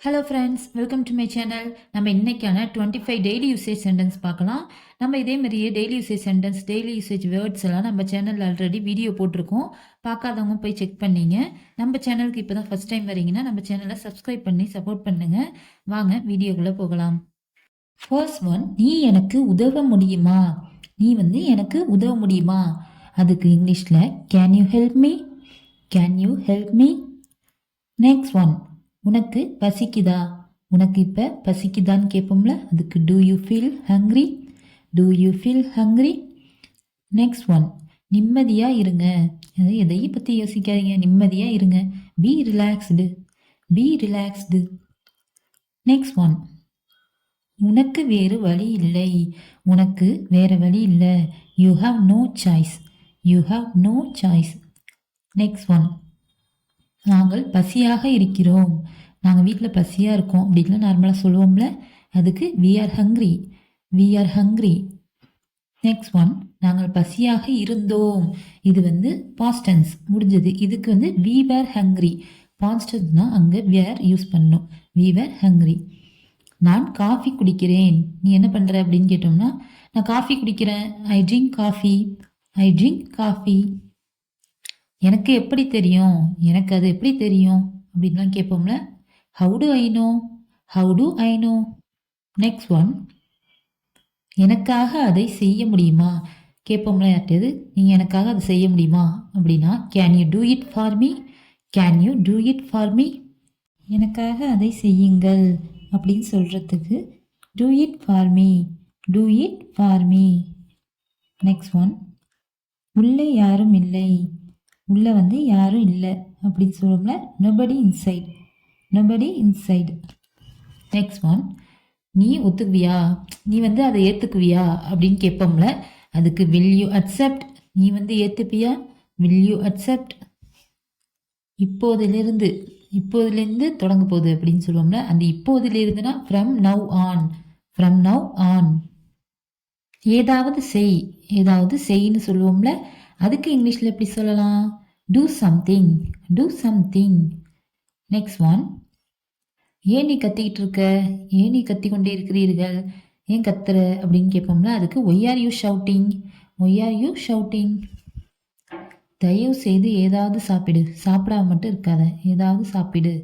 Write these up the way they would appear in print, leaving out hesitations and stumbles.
Hello friends, welcome to my channel. நம்ம இன்னைக்கான 25 daily usage sentence பார்க்கலாம். நம்ம இதே மாதிரியே daily usage sentence, daily usage words எல்லாம் நம்ம சேனலில் ஆல்ரெடி வீடியோ போட்டிருக்கோம். பார்க்காதவங்க போய் செக் பண்ணிங்க. நம்ம சேனலுக்கு இப்போ தான் ஃபஸ்ட் டைம் வரீங்கன்னா நம்ம சேனலை சப்ஸ்கிரைப் பண்ணி சப்போர்ட் பண்ணுங்கள். வாங்க வீடியோக்குள்ளே போகலாம். ஃபர்ஸ்ட் ஒன், நீ எனக்கு உதவ முடியுமா? நீ எனக்கு உதவ முடியுமா? அதுக்கு இங்கிலீஷில் can you help me? Can you help me? Next one, உனக்கு பசிக்குதா? உனக்கு இப்போ பசிக்குதான்னு கேட்போம்ல, அதுக்கு do you feel hungry? Do you feel hungry? Next one, நிம்மதியாக இருங்க. எதையும் பற்றி யோசிக்காதீங்க, நிம்மதியாக இருங்க. Be relaxed. Be relaxed. Next one, உனக்கு வேறு வழி இல்லை. உனக்கு வேறு வழி இல்லை. You have no choice. You have no choice. Next one, நாங்கள் பசியாக இருக்கிறோம். நாங்கள் வீட்டில் பசியாக இருக்கோம் அப்படின்லாம் நார்மலாக சொல்லுவோம்ல, அதுக்கு we are hungry. We are hungry. Next one, நாங்கள் பசியாக இருந்தோம். இது பாஸ்ட் டென்ஸ் முடிஞ்சது. இதுக்கு வி வேர் ஹங்க்ரி. பாஸ்ட் டென்ஸ்னால் அங்கே வேர் யூஸ் பண்ணணும். We were hungry. நான் காஃபி குடிக்கிறேன். நீ என்ன பண்ணுற அப்படின்னு கேட்டோம்னா, நான் காஃபி குடிக்கிறேன். I drink coffee. I drink coffee. எனக்கு எப்படி தெரியும்? எனக்கு அது எப்படி தெரியும் அப்படின்லாம் கேட்போம்ல, how do I know? How do I know? Next one, எனக்காக அதை செய்ய முடியுமா? கேட்போம்ல யார்ட்டது, நீங்கள் எனக்காக அதை செய்ய முடியுமா அப்படின்னா, can you do it for me? Can you do it for me? எனக்காக அதை செய்யுங்கள் அப்படின்னு சொல்கிறதுக்கு do it for me. Do it for me. Next one, உள்ளே யாரும் இல்லை. உள்ளே யாரும் இல்லை அப்படின்னு சொல்லுவோம்ல, நொபடி இன்சைட். நொபடி இன்சைட். நெக்ஸ்ட் ஒன், நீ ஒத்துக்குவியா? நீ அதை ஏற்றுக்குவியா அப்படின்னு கேட்போம்ல, அதுக்கு வில் யூ அக்செப்ட். நீ ஏற்றுப்பியா? Will you accept? இப்போதிலிருந்து தொடங்க போகுது அப்படின்னு சொல்லுவோம்ல, அந்த இப்போதிலிருந்துனா from now on. From now on. ஏதாவது செய். ஏதாவது செய்ன்னு சொல்லுவோம்ல, அதுக்கு இங்கிலீஷில் எப்படி சொல்லலாம்? Do something. Do something. Next one, ஏன் நீ கத்திக்கிட்டு இருக்க? ஏன் நீ கத்தி கொண்டே இருக்கிறீர்கள்? ஏன் கத்துற அப்படின்னு கேட்போம்ல, அதுக்கு why are you shouting? Why are you shouting? தயவு செய்து ஏதாவது சாப்பிடு. சாப்பிடாம மட்டும் இருக்காத, ஏதாவது சாப்பிடு.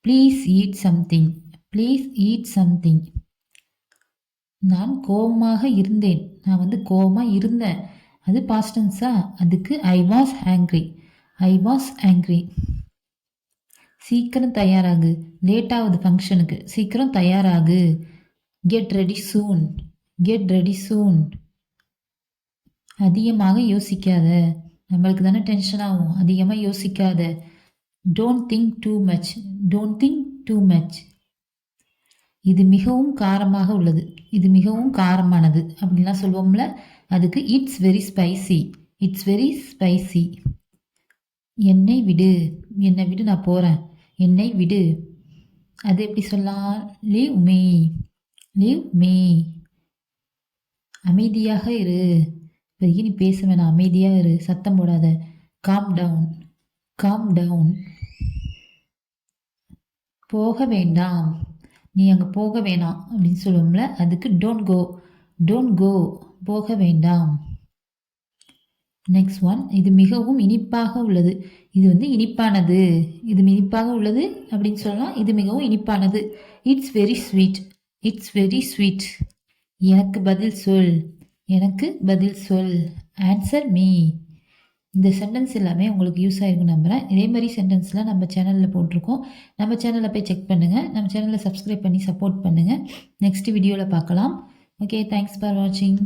Please eat something. Please eat something. நான் கோபமாக இருந்தேன். நான் கோபமாக இருந்தேன். அது பாஸ்ட் டென்ஸா? அதுக்கு I was angry. I was angry. சீக்கிரம் தயாராகு. லேட் ஆகுது ஃபங்க்ஷனுக்கு, சீக்கிரம் தயாராகு. கெட் ரெடி சூன். கெட் ரெடி சூன். அதிகமாக யோசிக்காத. நம்மளுக்கு தானே டென்ஷன் ஆகும். அதிகமாக யோசிக்காத. Don't think too much. Don't think too much. இது மிகவும் காரமாக உள்ளது. இது மிகவும் காரமானது அப்படின்லாம் சொல்லுவோம்ல, அதுக்கு it's very spicy. It's very spicy. என்னை விடு. என்னை விடு, நான் போகிறேன். என்னை விடு. அது எப்படி சொல்லலாம்? Leave me. Leave me. அமைதியாக இரு. இப்போதைக்கு நீ பேச வேணாம், அமைதியாக இரு, சத்தம் போடாத. Calm down. Calm down. போக வேண்டாம். நீ அங்கே போக வேணாம் அப்படின்னு சொல்லுவோம்ல, அதுக்கு டோன்ட் கோ. Don't go. போக வேண்டாம். நெக்ஸ்ட் ஒன், இது மிகவும் இனிப்பாக உள்ளது. இது இனிப்பானது. இது இனிப்பாக உள்ளது அப்படின்னு சொல்லலாம். இது மிகவும் இனிப்பானது. It's very sweet. It's very sweet. எனக்கு பதில் சொல். எனக்கு பதில் சொல். Answer me. இந்த சென்டென்ஸ் எல்லாமே உங்களுக்கு யூஸ் ஆகிருக்கும் நம்புகிறேன். இதே மாதிரி சென்டென்ஸ்லாம் நம்ம சேனலில் போட்டிருக்கோம். நம்ம சேனலில் போய் செக் பண்ணுங்கள். நம்ம சேனலை சப்ஸ்கிரைப் பண்ணி சப்போர்ட் பண்ணுங்கள். நெக்ஸ்ட் வீடியோவில் பார்க்கலாம். ஓகே, தேங்க்ஸ் ஃபார் வாட்சிங்.